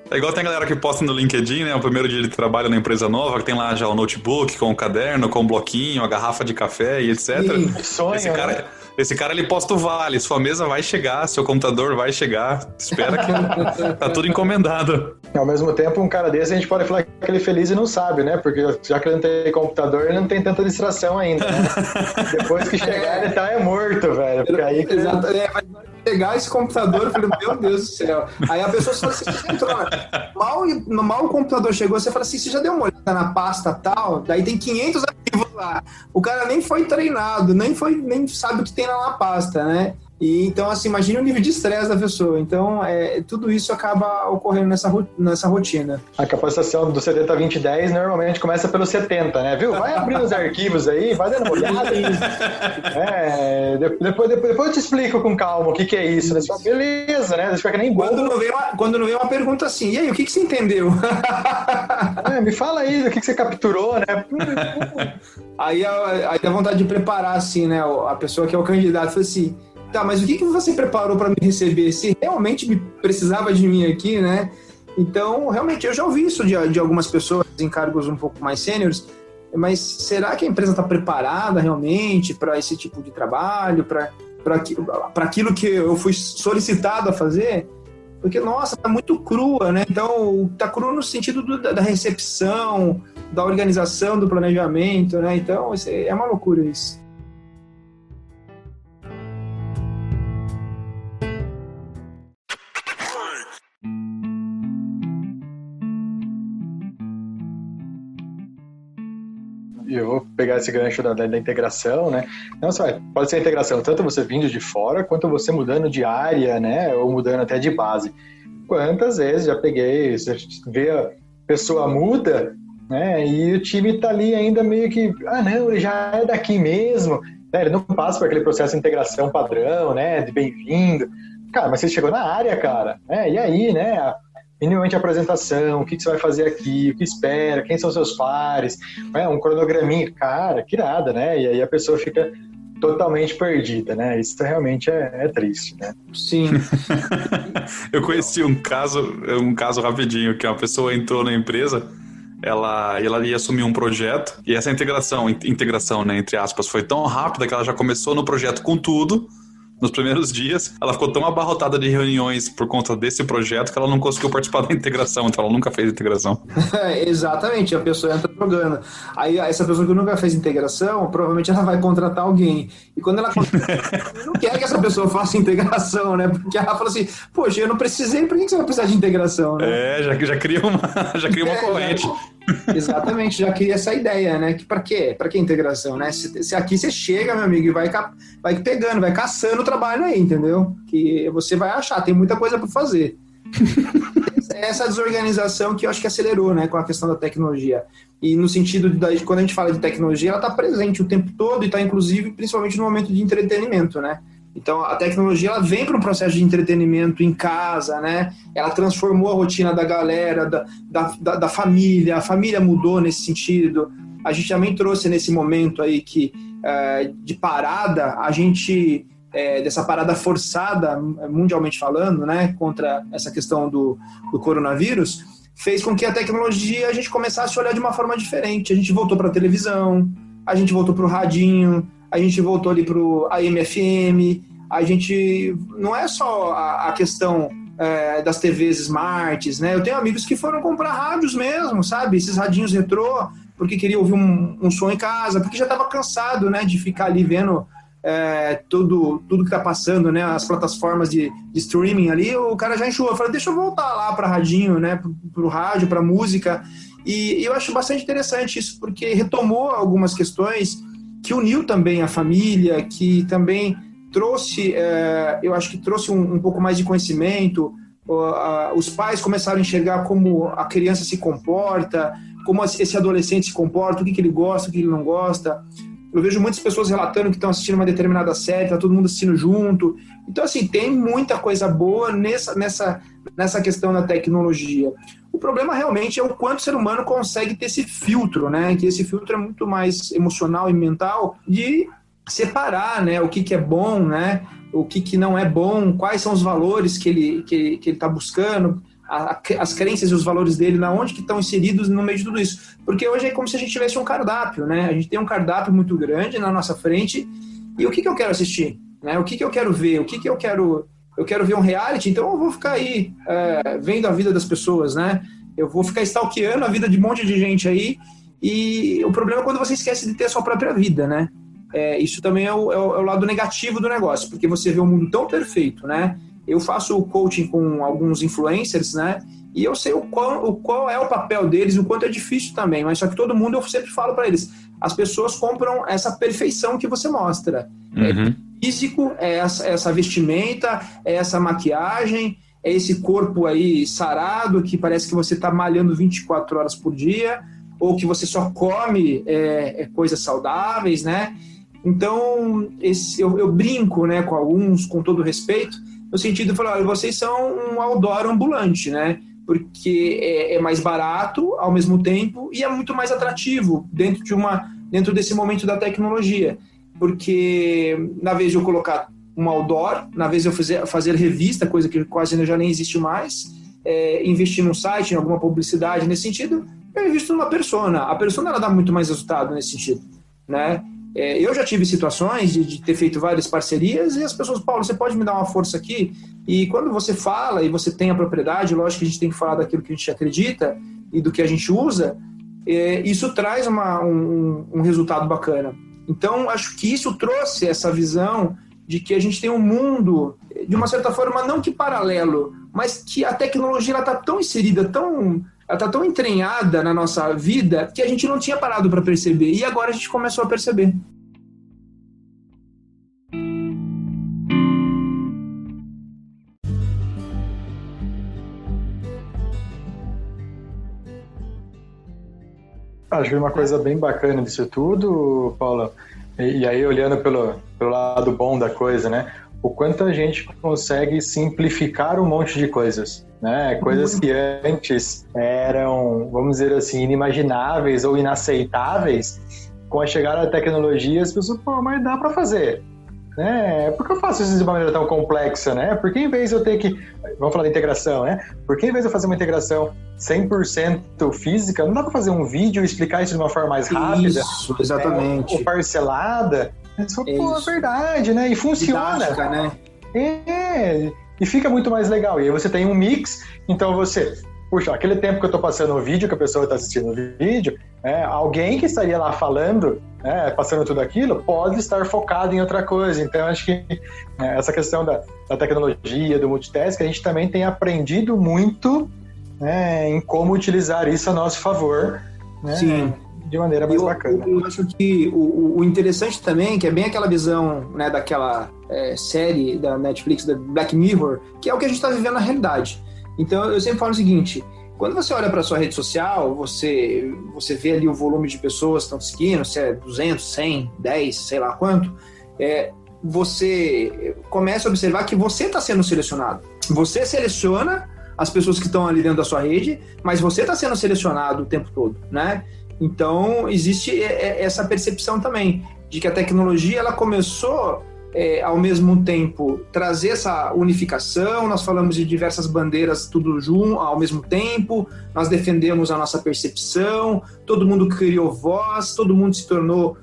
S1: É igual tem a galera que posta no LinkedIn, né? O primeiro dia de trabalho na empresa nova, que tem lá já o notebook com o caderno, com o bloquinho, a garrafa de café e etc.
S2: Sim,
S3: sonho,
S1: esse cara, ele posta o vale. Sua mesa vai chegar, seu computador vai chegar. Espera que tá tudo encomendado.
S3: Ao mesmo tempo, um cara desse, a gente pode falar que ele é feliz e não sabe, né? Porque já que ele não tem computador, ele não tem tanta distração ainda, né? Depois que chegar, ele tá morto, velho. Porque aí que
S2: exato, vai pegar esse computador, eu falei, meu Deus do céu. Aí a pessoa fala assim, você entrou, né? Mal o computador chegou, você fala assim, você já deu uma olhada na pasta tal? Daí tem 500 arquivos lá. O cara nem foi treinado, nem sabe o que tem lá na pasta, né? E, então, assim, imagine o nível de estresse da pessoa. Então, tudo isso acaba ocorrendo nessa rotina.
S3: A capacitação do 70-20-10 normalmente começa pelo 70, né? Viu? Vai abrindo os arquivos aí, vai dando uma olhada. Depois eu te explico com calma o que é isso. Né? Fala, beleza, né? Fica que nem
S2: quando não vem uma pergunta assim, e aí, o que você entendeu?
S3: Me fala aí do que você capturou, né?
S2: Aí dá vontade de preparar, assim, né? A pessoa que é o candidato, fala assim, tá, mas o que você preparou para me receber? Se realmente precisava de mim aqui, né? Então, realmente, eu já ouvi isso de algumas pessoas em cargos um pouco mais sêniores, mas será que a empresa está preparada realmente para esse tipo de trabalho, para aquilo que eu fui solicitado a fazer? Porque, nossa, tá muito crua, né? Então, tá crua no sentido da recepção, da organização, do planejamento, né? Então, é uma loucura isso.
S3: Eu vou pegar esse gancho da integração, né? Não só pode ser a integração, tanto você vindo de fora, quanto você mudando de área, né? Ou mudando até de base. Quantas vezes já peguei, você vê a pessoa muda, né? E o time tá ali ainda meio que, não, ele já é daqui mesmo, né? Ele não passa por aquele processo de integração padrão, né? De bem-vindo. Cara, mas você chegou na área, cara, né? E aí, né? Minimamente a apresentação, o que você vai fazer aqui, o que espera, quem são seus pares, um cronograminha, cara, que nada, né? E aí a pessoa fica totalmente perdida, né? Isso realmente é triste, né?
S2: Sim.
S1: Eu conheci um caso rapidinho, que uma pessoa entrou na empresa, ela ia assumir um projeto, e essa integração, né, entre aspas, foi tão rápida que ela já começou no projeto com tudo. Nos primeiros dias, ela ficou tão abarrotada de reuniões por conta desse projeto que ela não conseguiu participar da integração, então ela nunca fez integração.
S2: Exatamente, a pessoa entra jogando. Aí essa pessoa que nunca fez integração, provavelmente ela vai contratar alguém. E quando ela não quer que essa pessoa faça integração, né? Porque ela fala assim, poxa, eu não precisei, por que você vai precisar de integração? Né?
S1: Já cria uma corrente.
S2: Exatamente, já cria essa ideia, né? Que para quê? Para que integração, né? Se aqui você chega, meu amigo, e vai pegando, vai caçando o trabalho aí, entendeu? Que você vai achar, tem muita coisa para fazer. Essa desorganização que eu acho que acelerou, né, com a questão da tecnologia. E no sentido de quando a gente fala de tecnologia, ela está presente o tempo todo e está, inclusive, principalmente no momento de entretenimento, né? Então, a tecnologia ela vem para um processo de entretenimento em casa, né? Ela transformou a rotina da galera, da família. A família mudou nesse sentido. A gente também trouxe nesse momento aí que, de parada, a gente dessa parada forçada, mundialmente falando, né, contra essa questão do coronavírus, fez com que a tecnologia a gente começasse a olhar de uma forma diferente. A gente voltou para a televisão, a gente voltou para o radinho, a gente voltou ali para o AM/FM, a gente... Não é só a questão das TVs smarts, né? Eu tenho amigos que foram comprar rádios mesmo, sabe? Esses radinhos retrô, porque queria ouvir um som em casa, porque já estava cansado, né, de ficar ali vendo tudo que está passando, né, as plataformas de streaming ali, o cara já enxuou. Eu falei, deixa eu voltar lá para radinho, né, pro rádio, para música. E eu acho bastante interessante isso, porque retomou algumas questões que uniu também a família, que também trouxe, eu acho que trouxe um pouco mais de conhecimento. Os pais começaram a enxergar como a criança se comporta, como esse adolescente se comporta, o que ele gosta, o que ele não gosta. Eu vejo muitas pessoas relatando que estão assistindo uma determinada série, tá todo mundo assistindo junto. Então, assim, tem muita coisa boa nessa questão da tecnologia. O problema realmente é o quanto o ser humano consegue ter esse filtro, né? Que esse filtro é muito mais emocional e mental, de separar, né, o que é bom, né? O que não é bom, quais são os valores que ele está buscando, as crenças e os valores dele, na onde que estão inseridos no meio de tudo isso. Porque hoje é como se a gente tivesse um cardápio, né? A gente tem um cardápio muito grande na nossa frente, e o que eu quero assistir? Né? O que eu quero ver? O que eu quero... Eu quero ver um reality, então eu vou ficar aí vendo a vida das pessoas, né? Eu vou ficar stalkeando a vida de um monte de gente aí, e o problema é quando você esquece de ter a sua própria vida, né? Isso também é o lado negativo do negócio, porque você vê um mundo tão perfeito, né? Eu faço coaching com alguns influencers, né? E eu sei qual é o papel deles, o quanto é difícil também, mas só que todo mundo, eu sempre falo para eles, as pessoas compram essa perfeição que você mostra.
S1: Uhum.
S2: Físico, essa vestimenta, essa maquiagem, esse corpo aí sarado, que parece que você está malhando 24 horas por dia, ou que você só come coisas saudáveis, né? Então, eu brinco, né, com alguns, com todo respeito, no sentido de falar, olha, vocês são um outdoor ambulante, né? Porque é mais barato ao mesmo tempo e é muito mais atrativo dentro desse momento da tecnologia. Porque na vez de eu colocar um outdoor, na vez de eu fazer revista, coisa que quase já nem existe mais, investir num site, em alguma publicidade nesse sentido, eu invisto numa persona. A persona, ela dá muito mais resultado nesse sentido, né? Eu já tive situações de ter feito várias parcerias e as pessoas, Paulo, você pode me dar uma força aqui? E quando você fala e você tem a propriedade, lógico que a gente tem que falar daquilo que a gente acredita e do que a gente usa, isso traz um resultado bacana. Então, acho que isso trouxe essa visão de que a gente tem um mundo, de uma certa forma, não que paralelo, mas que a tecnologia está tão inserida, ela está tão entranhada na nossa vida que a gente não tinha parado para perceber. E agora a gente começou a perceber.
S3: Acho que uma coisa bem bacana disso tudo, Paula, e aí olhando pelo lado bom da coisa, né? O quanto a gente consegue simplificar um monte de coisas, né? Coisas que antes eram, vamos dizer assim, inimagináveis ou inaceitáveis, com a chegada da tecnologia, as pessoas, pô, mas dá para fazer, né? Por que eu faço isso de uma maneira tão complexa, né? Porque em vez de eu ter que, vamos falar de integração, né? Porque em vez de eu fazer uma integração 100% física, não dá para fazer um vídeo e explicar isso de uma forma mais rápida?
S2: Isso, exatamente.
S3: Ou parcelada? Pô, é verdade, né? E funciona.
S2: Didática, né?
S3: E fica muito mais legal. E aí você tem um mix, então puxa, aquele tempo que eu tô passando o vídeo, que a pessoa tá assistindo o vídeo, alguém que estaria lá falando, passando tudo aquilo, pode estar focado em outra coisa. Então, acho que essa questão da tecnologia, do multitask, a gente também tem aprendido muito, em como utilizar isso a nosso favor, né?
S2: Sim.
S3: De maneira mais bacana.
S2: Eu acho que o interessante também, que é bem aquela visão, né, daquela série da Netflix, da Black Mirror, que é o que a gente está vivendo na realidade. Então, eu sempre falo o seguinte, quando você olha para a sua rede social, você vê ali o volume de pessoas que estão te seguindo, se é 200, 100, 10, sei lá quanto, você começa a observar que você está sendo selecionado. Você seleciona as pessoas que estão ali dentro da sua rede, mas você está sendo selecionado o tempo todo, né? Então, existe essa percepção também de que a tecnologia ela começou ao mesmo tempo, trazer essa unificação. Nós falamos de diversas bandeiras, tudo junto, ao mesmo tempo, nós defendemos a nossa percepção, todo mundo criou voz, todo mundo se tornou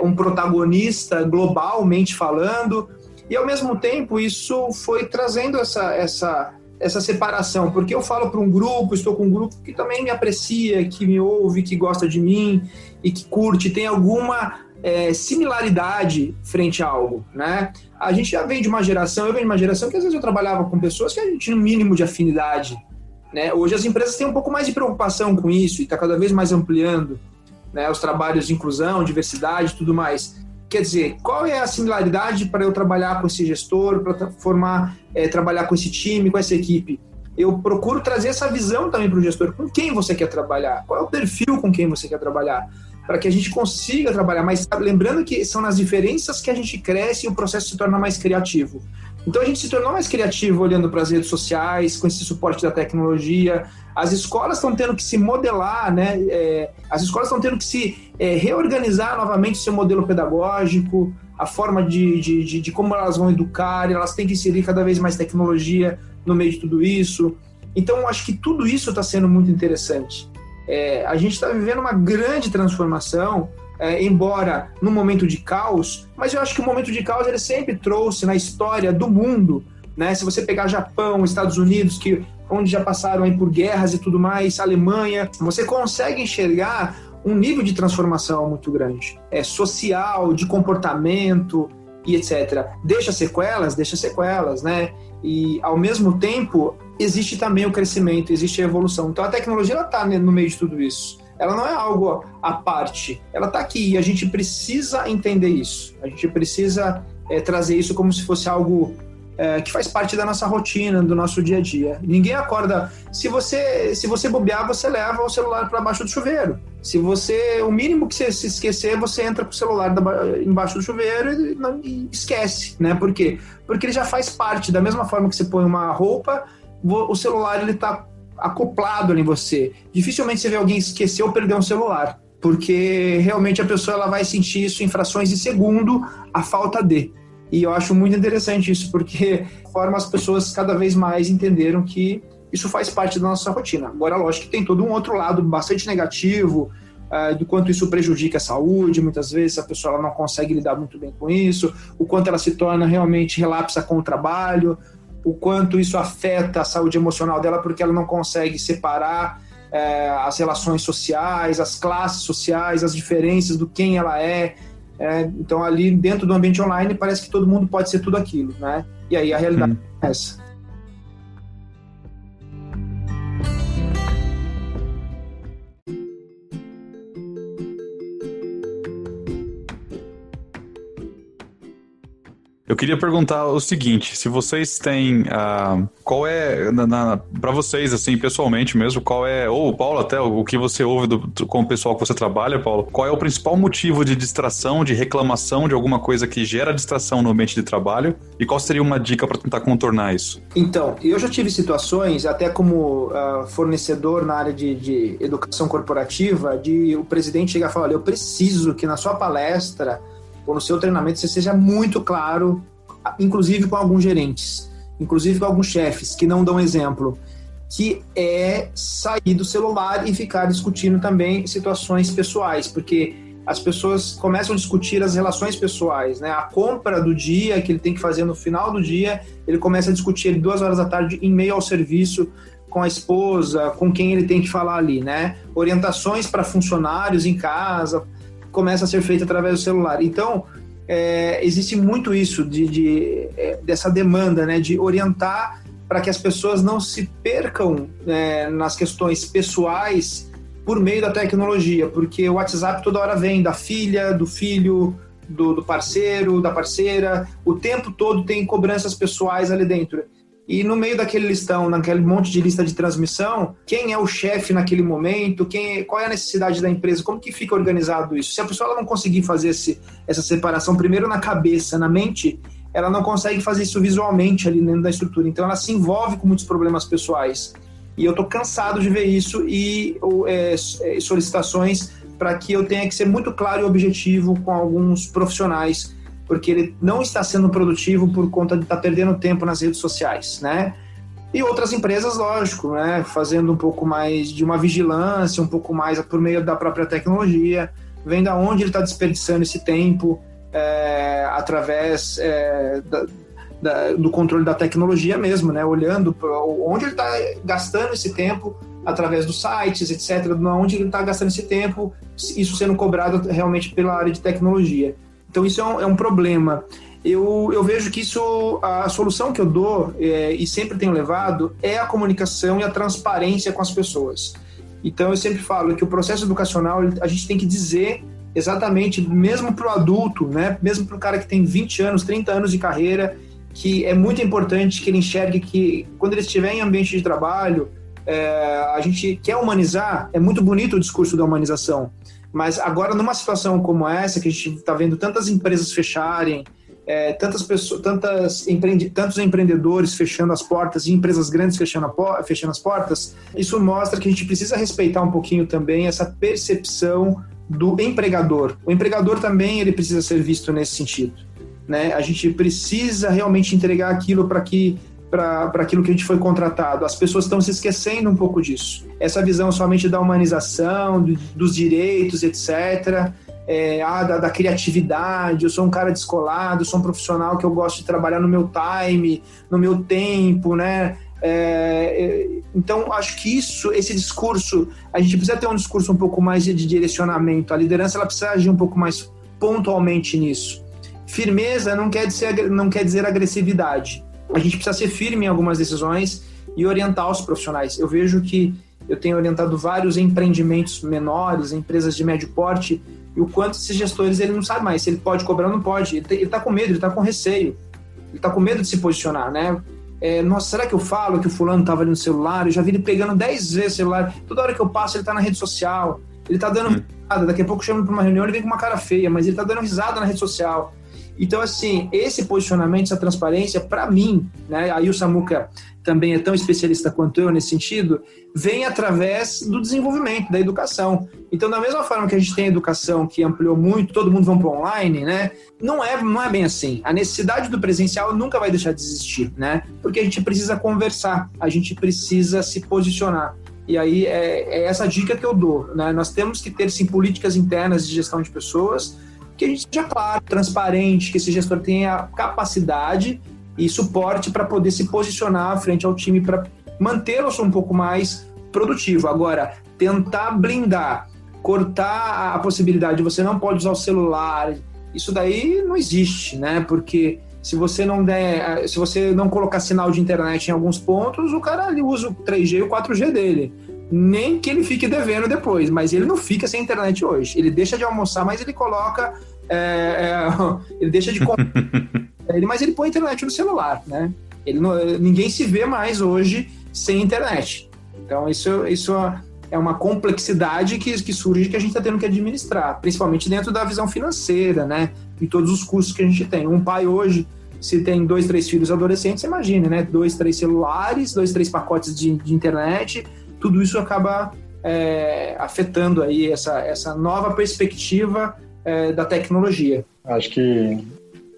S2: um protagonista globalmente falando, e ao mesmo tempo isso foi trazendo essa separação, porque eu falo para um grupo, estou com um grupo que também me aprecia, que me ouve, que gosta de mim e que curte, tem alguma similaridade frente a algo, né? A gente já vem de uma geração, eu venho de uma geração que às vezes eu trabalhava com pessoas que a gente tinha um mínimo de afinidade, né? Hoje as empresas têm um pouco mais de preocupação com isso e está cada vez mais ampliando, né, os trabalhos de inclusão, diversidade e tudo mais. Quer dizer, qual é a similaridade para eu trabalhar com esse gestor, para trabalhar com esse time, com essa equipe? Eu procuro trazer essa visão também para o gestor. Com quem você quer trabalhar? Qual é o perfil com quem você quer trabalhar? Para que a gente consiga trabalhar. Mas lembrando que são nas diferenças que a gente cresce e o processo se torna mais criativo. Então a gente se tornou mais criativo olhando para as redes sociais, com esse suporte da tecnologia. As escolas estão tendo que se modelar, né? As escolas estão tendo que se reorganizar novamente o seu modelo pedagógico, a forma de como elas vão educar, elas têm que inserir cada vez mais tecnologia no meio de tudo isso. Então eu acho que tudo isso está sendo muito interessante. A gente está vivendo uma grande transformação, embora num momento de caos, mas eu acho que o momento de caos ele sempre trouxe na história do mundo, né? Se você pegar Japão, Estados Unidos, onde já passaram aí por guerras e tudo mais, Alemanha, você consegue enxergar um nível de transformação muito grande, social, de comportamento e etc. Deixa sequelas, né? E ao mesmo tempo existe também o crescimento, existe a evolução. Então a tecnologia ela está no meio de tudo isso. Ela não é algo à parte, ela está aqui e a gente precisa entender isso. A gente precisa trazer isso como se fosse algo que faz parte da nossa rotina, do nosso dia a dia. Ninguém acorda... Se você bobear, você leva o celular para baixo do chuveiro. O mínimo que você se esquecer, você entra com o celular embaixo do chuveiro e esquece, né? Por quê? Porque ele já faz parte. Da mesma forma que você põe uma roupa, o celular ele está acoplado ali em você. Dificilmente você vê alguém esquecer ou perder um celular, porque realmente a pessoa ela vai sentir isso em frações de segundo, a falta de. E eu acho muito interessante isso, porque forma as pessoas cada vez mais entenderam que isso faz parte da nossa rotina. Agora, lógico que tem todo um outro lado bastante negativo, do quanto isso prejudica a saúde, muitas vezes a pessoa ela não consegue lidar muito bem com isso, o quanto ela se torna realmente relapsa com o trabalho, o quanto isso afeta a saúde emocional dela, porque ela não consegue separar as relações sociais, as classes sociais, as diferenças do quem ela é. Então ali dentro do ambiente online parece que todo mundo pode ser tudo aquilo, né? E aí a realidade é essa.
S1: Eu queria perguntar o seguinte, se vocês têm, qual é, para vocês, assim, pessoalmente mesmo, qual é, ou Paulo até, o que você ouve com o pessoal que você trabalha, Paulo, qual é o principal motivo de distração, de reclamação de alguma coisa que gera distração no ambiente de trabalho, e qual seria uma dica para tentar contornar isso?
S2: Então, eu já tive situações, até como fornecedor na área de educação corporativa, de o presidente chegar e falar, olha, eu preciso que na sua palestra ou no seu treinamento você seja muito claro, inclusive com alguns gerentes, inclusive com alguns chefes que não dão exemplo, que é sair do celular e ficar discutindo também situações pessoais, porque as pessoas começam a discutir as relações pessoais, né? A compra do dia que ele tem que fazer no final do dia, ele começa a discutir 2 horas da tarde em meio ao serviço com a esposa, com quem ele tem que falar ali, né? Orientações para funcionários em casa começa a ser feita através do celular. Então, existe muito isso dessa demanda, né, de orientar para que as pessoas não se percam nas questões pessoais por meio da tecnologia, porque o WhatsApp toda hora vem da filha, do filho, do parceiro, da parceira, o tempo todo tem cobranças pessoais ali dentro. E no meio daquele listão, naquele monte de lista de transmissão, quem é o chefe naquele momento, qual é a necessidade da empresa, como que fica organizado isso? Se a pessoa ela não conseguir fazer essa separação primeiro na cabeça, na mente, ela não consegue fazer isso visualmente ali dentro da estrutura. Então ela se envolve com muitos problemas pessoais. E eu estou cansado de ver isso e solicitações para que eu tenha que ser muito claro e objetivo com alguns profissionais porque ele não está sendo produtivo por conta de estar perdendo tempo nas redes sociais, né? E outras empresas, lógico, né? Fazendo um pouco mais de uma vigilância, um pouco mais por meio da própria tecnologia, vendo aonde ele está desperdiçando esse tempo, através do controle da tecnologia mesmo, né? Olhando onde ele está gastando esse tempo, através dos sites, etc., onde ele está gastando esse tempo, isso sendo cobrado realmente pela área de tecnologia. Então isso é um problema. Eu vejo que a solução que eu dou, e sempre tenho levado, é a comunicação e a transparência com as pessoas. Então eu sempre falo que o processo educacional, a gente tem que dizer exatamente, mesmo para o adulto, né? Mesmo para o cara que tem 20 anos, 30 anos de carreira, que é muito importante que ele enxergue que quando ele estiver em ambiente de trabalho, a gente quer humanizar, é muito bonito o discurso da humanização, mas agora numa situação como essa, que a gente está vendo tantas empresas fecharem, tantos empreendedores fechando as portas e empresas grandes fechando as portas, isso mostra que a gente precisa respeitar um pouquinho também essa percepção do empregador. O empregador também ele precisa ser visto nesse sentido, né? A gente precisa realmente entregar aquilo para aquilo que a gente foi contratado. As pessoas estão se esquecendo um pouco disso. Essa visão somente da humanização, dos direitos, etc., da criatividade, eu sou um cara descolado, sou um profissional que eu gosto de trabalhar no meu time, no meu tempo, né? Então, acho que esse discurso, a gente precisa ter um discurso um pouco mais de direcionamento. A liderança ela precisa agir um pouco mais pontualmente nisso. Firmeza não quer dizer agressividade. A gente precisa ser firme em algumas decisões e orientar os profissionais. Eu vejo que eu tenho orientado vários empreendimentos menores, empresas de médio porte, e o quanto esses gestores ele não sabe mais se ele pode cobrar ou não pode. Ele está com medo, ele está com receio, ele está com medo de se posicionar, né? Nossa, será que eu falo que o fulano estava ali no celular? Eu já vi ele pegando 10 vezes o celular. Toda hora que eu passo, ele está na rede social. Ele está dando risada. Daqui a pouco chama para uma reunião, ele vem com uma cara feia, mas ele está dando risada na rede social. Então, assim, esse posicionamento, essa transparência, para mim, né, aí o Samuca também é tão especialista quanto eu nesse sentido, vem através do desenvolvimento, da educação. Então, da mesma forma que a gente tem a educação que ampliou muito, todo mundo vai para online, né, não é bem assim. A necessidade do presencial nunca vai deixar de existir, né, porque a gente precisa conversar, a gente precisa se posicionar. E aí é essa dica que eu dou, né? Nós temos que ter, sim, políticas internas de gestão de pessoas, que a gente seja claro, transparente, que esse gestor tenha capacidade e suporte para poder se posicionar frente ao time, para mantê-lo um pouco mais produtivo. Agora, tentar blindar, cortar a possibilidade de você não pode usar o celular, isso daí não existe, né? Porque se você não colocar sinal de internet em alguns pontos, o cara ele usa o 3G e o 4G dele. Nem que ele fique devendo depois, mas ele não fica sem internet hoje. Ele deixa de almoçar, mas ele coloca... ele deixa de comprar, mas ele põe internet no celular, né? Ninguém se vê mais hoje sem internet. Então isso é uma complexidade que surge, que a gente está tendo que administrar, principalmente dentro da visão financeira, né? E todos os custos que a gente tem. Um pai hoje, se tem 2, 3 filhos adolescentes, imagine, né? 2, 3 celulares, 2, 3 pacotes de internet, tudo isso acaba afetando aí essa nova perspectiva da tecnologia.
S3: Acho que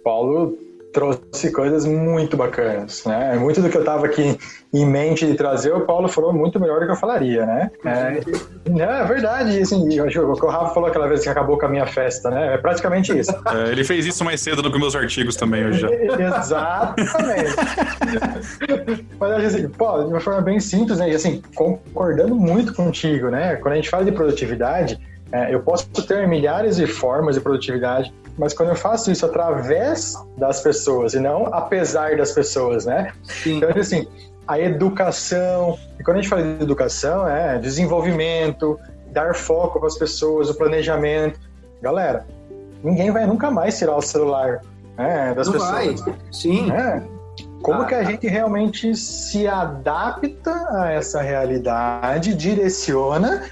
S3: Paulo trouxe coisas muito bacanas, né? Muito do que eu estava aqui em mente de trazer, o Paulo falou muito melhor do que eu falaria, né? É verdade, assim, o que o Rafa falou aquela vez que acabou com a minha festa, né? É praticamente isso.
S1: Ele fez isso mais cedo do que meus artigos também hoje já.
S3: Exatamente. Mas assim, Paulo, de uma forma bem simples, né? E assim, concordando muito contigo, né? Quando a gente fala de produtividade, eu posso ter milhares de formas de produtividade, mas quando eu faço isso através das pessoas e não apesar das pessoas, né? Sim. Então, assim, a educação, e quando a gente fala de educação, desenvolvimento, dar foco para as pessoas, o planejamento. Galera, ninguém vai nunca mais tirar o celular das não pessoas.
S2: Vai. Sim.
S3: Como que a gente realmente se adapta a essa realidade, direciona,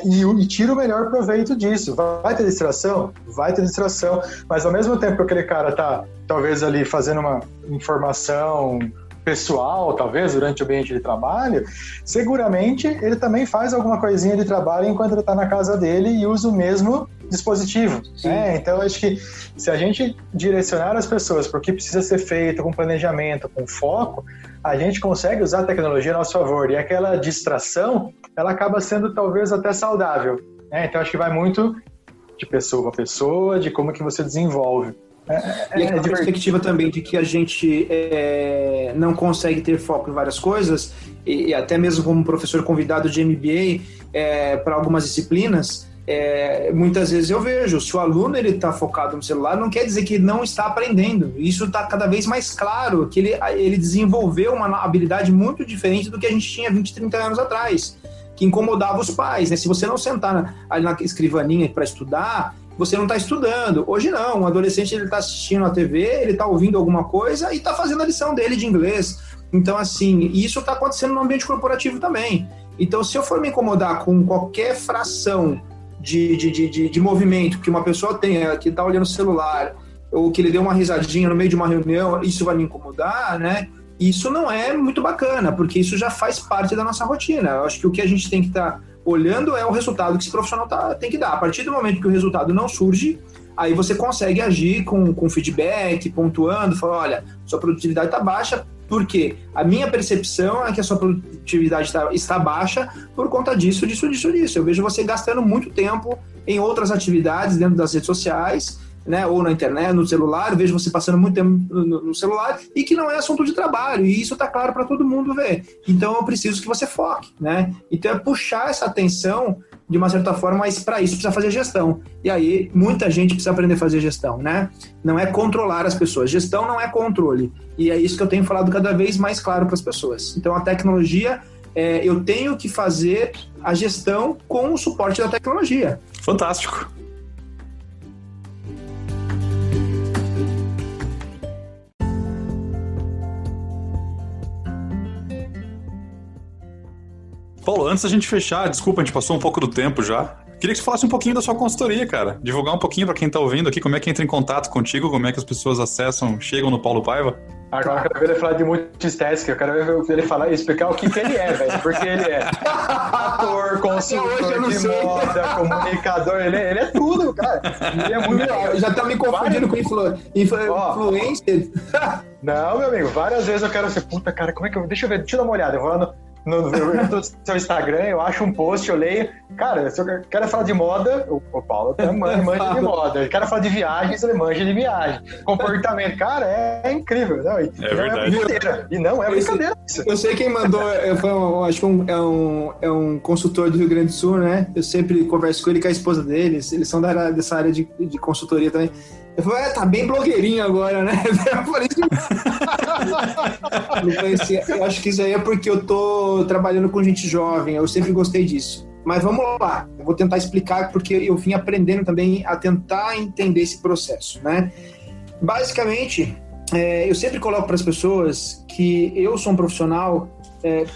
S3: e tira o melhor proveito disso. Vai ter distração? Vai ter distração, mas ao mesmo tempo que aquele cara tá talvez ali fazendo uma informação pessoal, talvez, durante o ambiente de trabalho, seguramente ele também faz alguma coisinha de trabalho enquanto ele está na casa dele e usa o mesmo dispositivo. Né? Então, acho que se a gente direcionar as pessoas para o que precisa ser feito com planejamento, com foco, a gente consegue usar a tecnologia a nosso favor. E aquela distração, ela acaba sendo talvez até saudável. Né? Então, acho que vai muito de pessoa a pessoa, de como que você desenvolve.
S2: E a perspectiva também de que a gente não consegue ter foco em várias coisas, e até mesmo como professor convidado de MBA para algumas disciplinas, muitas vezes eu vejo, se o aluno está focado no celular, não quer dizer que não está aprendendo. Isso está cada vez mais claro, que ele desenvolveu uma habilidade muito diferente do que a gente tinha 20, 30 anos atrás, que incomodava os pais. Né? Se você não sentar ali na escrivaninha para estudar, você não está estudando. Hoje não, um adolescente está assistindo a TV, ele está ouvindo alguma coisa e está fazendo a lição dele de inglês. Então, assim, isso está acontecendo no ambiente corporativo também. Então, se eu for me incomodar com qualquer fração de movimento que uma pessoa tenha, que está olhando o celular, ou que ele deu uma risadinha no meio de uma reunião, isso vai me incomodar, né? Isso não é muito bacana, porque isso já faz parte da nossa rotina. Eu acho que o que a gente tem que estar olhando é o resultado que esse profissional tem que dar. A partir do momento que o resultado não surge, aí você consegue agir com feedback, pontuando, falando, olha, sua produtividade está baixa, porque a minha percepção é que a sua produtividade está baixa por conta disso. Eu vejo você gastando muito tempo em outras atividades dentro das redes sociais, né, ou na internet, no celular, eu vejo você passando muito tempo no celular e que não é assunto de trabalho, e isso está claro para todo mundo ver. Então eu preciso que você foque, né? Então é puxar essa atenção de uma certa forma, mas para isso precisa fazer gestão. E aí muita gente precisa aprender a fazer gestão, né? Não é controlar as pessoas, gestão não é controle. E é isso que eu tenho falado cada vez mais claro para as pessoas. Então a tecnologia, eu tenho que fazer a gestão com o suporte da tecnologia.
S1: Fantástico. Paulo, antes da gente fechar, desculpa, a gente passou um pouco do tempo já. Queria que você falasse um pouquinho da sua consultoria, cara. Divulgar um pouquinho para quem tá ouvindo aqui, como é que entra em contato contigo, como é que as pessoas acessam, chegam no Paulo Paiva.
S3: Agora eu quero ver ele falar de multitasking, eu quero ver ele falar e explicar o que ele é, velho. Porque ele é ator, consultor de moda, comunicador, ele é tudo, cara. Ele é muito legal.
S2: Já tá me confundindo com influencer.
S3: Não, meu amigo, várias vezes eu quero ser, puta, cara, como é que eu... Deixa eu dar uma olhada, eu vou lá no seu Instagram, eu acho um post, eu leio. Cara, se eu quero falar de moda, o Paulo manja de moda. Eu quero falar de viagens, ele manja de viagem. Comportamento, cara, é incrível. Não,
S1: verdade.
S3: E não é brincadeira isso.
S2: Eu sei quem mandou, acho que é um consultor do Rio Grande do Sul, né? Eu sempre converso com ele e com a esposa dele, eles são dessa área de consultoria também. Eu falei, tá bem blogueirinho agora, né? Eu falei, eu acho que isso aí é porque eu tô trabalhando com gente jovem, eu sempre gostei disso. Mas vamos lá, eu vou tentar explicar porque eu vim aprendendo também a tentar entender esse processo, né? Basicamente, eu sempre coloco para as pessoas que eu sou um profissional,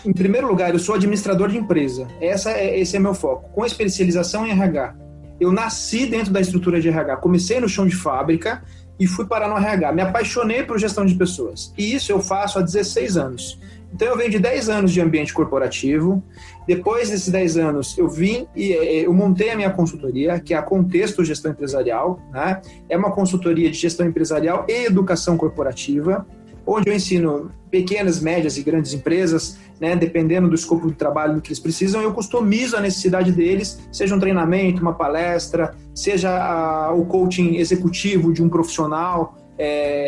S2: em primeiro lugar, eu sou administrador de empresa, esse é meu foco, com especialização em RH. Eu nasci dentro da estrutura de RH, comecei no chão de fábrica e fui parar no RH. Me apaixonei por gestão de pessoas. E isso eu faço há 16 anos. Então eu venho de 10 anos de ambiente corporativo. Depois desses 10 anos eu vim e eu montei a minha consultoria, que é a Contexto Gestão Empresarial, né? É uma consultoria de gestão empresarial e educação corporativa, onde eu ensino pequenas, médias e grandes empresas, né, dependendo do escopo de trabalho do que eles precisam, eu customizo a necessidade deles, seja um treinamento, uma palestra, seja o coaching executivo de um profissional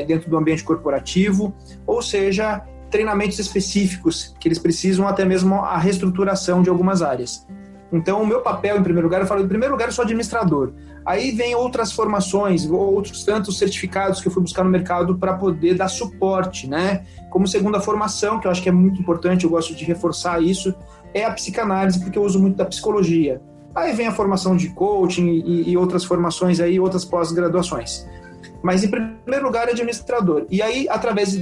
S2: dentro do ambiente corporativo, ou seja, treinamentos específicos que eles precisam, até mesmo a reestruturação de algumas áreas. Então, o meu papel, em primeiro lugar, eu sou administrador. Aí vem outras formações, outros tantos certificados que eu fui buscar no mercado para poder dar suporte, né? Como segunda formação, que eu acho que é muito importante, eu gosto de reforçar isso, é a psicanálise, porque eu uso muito da psicologia. Aí vem a formação de coaching e outras formações aí, outras pós-graduações. Mas, em primeiro lugar, é administrador. E aí, através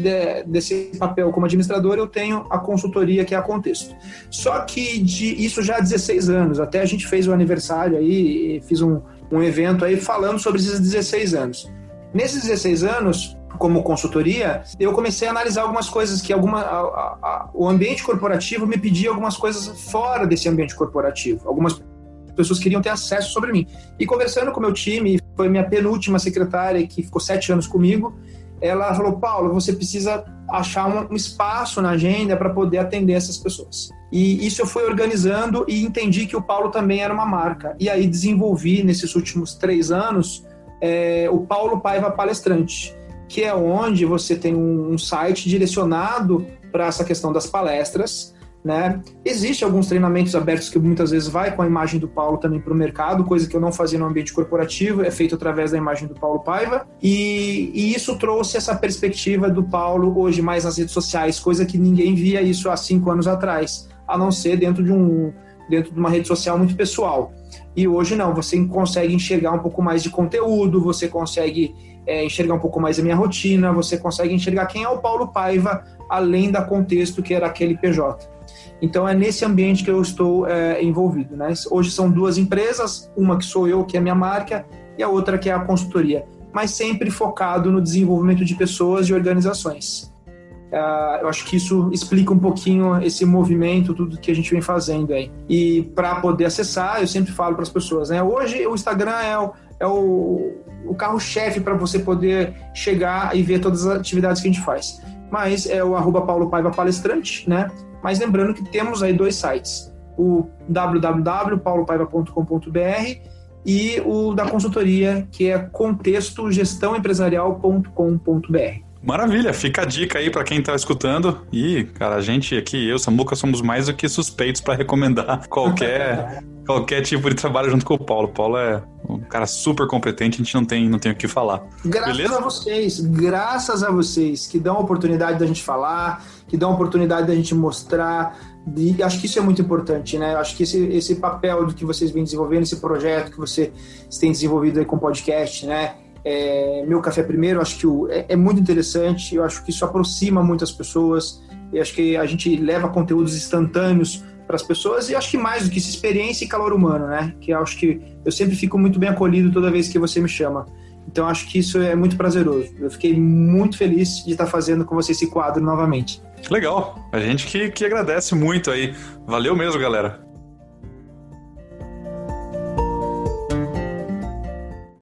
S2: desse papel como administrador, eu tenho a consultoria, que é a Contexto. Só que isso já há 16 anos. Até a gente fez o aniversário aí, fiz um evento aí falando sobre esses 16 anos. Nesses 16 anos, como consultoria, eu comecei a analisar algumas coisas que o ambiente corporativo me pedia algumas coisas fora desse ambiente corporativo. Algumas pessoas queriam ter acesso sobre mim. E conversando com o meu time, foi minha penúltima secretária, que ficou 7 anos comigo, ela falou, Paulo, você precisa achar um espaço na agenda para poder atender essas pessoas. E isso eu fui organizando e entendi que o Paulo também era uma marca. E aí desenvolvi, nesses últimos 3 anos, o Paulo Paiva Palestrante, que é onde você tem um site direcionado para essa questão das palestras, né? Existem alguns treinamentos abertos que muitas vezes vai com a imagem do Paulo também para o mercado, coisa que eu não fazia no ambiente corporativo, é feito através da imagem do Paulo Paiva, e isso trouxe essa perspectiva do Paulo hoje mais nas redes sociais, coisa que ninguém via isso há 5 anos atrás, a não ser dentro de uma rede social muito pessoal. E hoje não, você consegue enxergar um pouco mais de conteúdo, você consegue enxergar um pouco mais a minha rotina, você consegue enxergar quem é o Paulo Paiva, além do contexto que era aquele PJ. Então é nesse ambiente que eu estou envolvido, né? Hoje são 2 empresas, uma que sou eu, que é a minha marca, e a outra que é a consultoria, mas sempre focado no desenvolvimento de pessoas e organizações. Eu acho que isso explica um pouquinho esse movimento, tudo que a gente vem fazendo aí. E para poder acessar, eu sempre falo para as pessoas, né? Hoje o Instagram é o carro-chefe para você poder chegar e ver todas as atividades que a gente faz. Mas é o @Paulo Paiva Palestrante, né? Mas lembrando que temos aí 2 sites, o www.paulopaiva.com.br e o da consultoria, que é contextogestãoempresarial.com.br.
S1: Maravilha, fica a dica aí pra quem tá escutando. E, cara, a gente aqui, eu, Samuca, somos mais do que suspeitos pra recomendar qualquer tipo de trabalho junto com o Paulo. O Paulo é um cara super competente, a gente não tem o que falar.
S2: Graças a vocês que dão a oportunidade da gente falar, que dão a oportunidade da gente mostrar. E acho que isso é muito importante, né? Acho que esse papel do que vocês vêm desenvolvendo, esse projeto que você tem desenvolvido aí com o podcast, né? Meu Café Primeiro, acho que é muito interessante, eu acho que isso aproxima muitas pessoas, eu acho que a gente leva conteúdos instantâneos para as pessoas e acho que mais do que isso, experiência e calor humano, né? Que eu acho que eu sempre fico muito bem acolhido toda vez que você me chama. Então acho que isso é muito prazeroso. Eu fiquei muito feliz de estar fazendo com você esse quadro novamente.
S1: Legal, a gente que agradece muito aí. Valeu mesmo, galera.